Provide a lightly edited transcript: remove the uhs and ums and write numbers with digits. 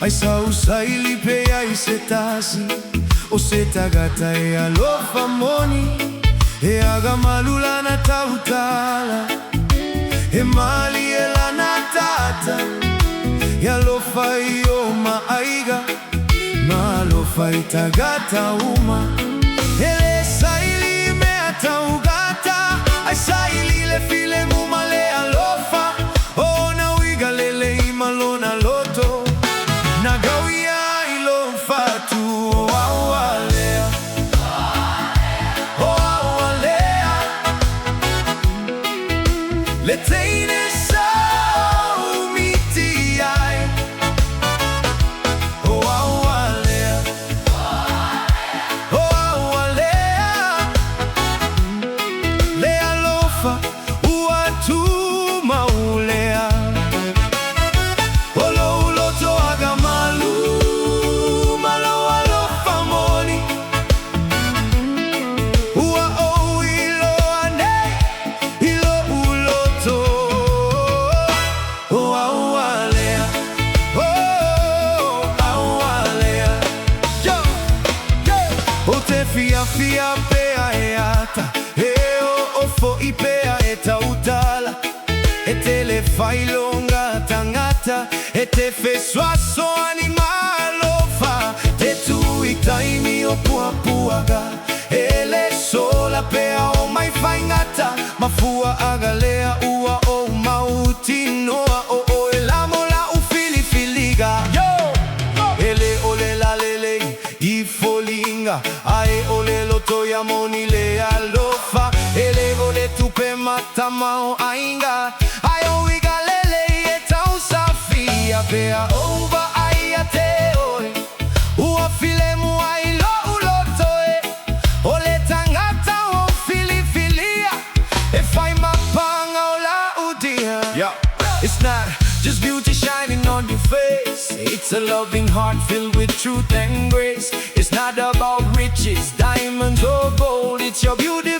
Aisa usaili pea isetasi o se tagata e alofa moni e aga malula na tautala e mali e la natata e alofa io maaiga ma alofa i tagata uma ele saili me ataugata ai saili le file muma le alofa o na uiga lele imalona loto na gawia ilo fatu o A'u A LEA o A'u A LEA le teine sau miti ai o A'u A LEA o A'u A LEA le alofa ua tu maulea Fia pea e ata e o ofo I pea e tautala e te le fai longa tangata e te fe suaso animalofa te tu I taimi o puapuaga e le sola pea o mai fai ngata mafua aga lea ua o mauti noa o e la mola u fili filiga ele ole la lele I folinga ae ole loto ya moni le alofa ele ole tupe mata mao ainga ae o iga lele e tau safia pea ova aia te oe ua filemu ai lo uloto e ole tangata o fili filia e fai mapanga o la udia It's not just beauty shining on your face, it's a loving heart filled with truth and grace. It's not about riches, diamonds or gold, it's your beauty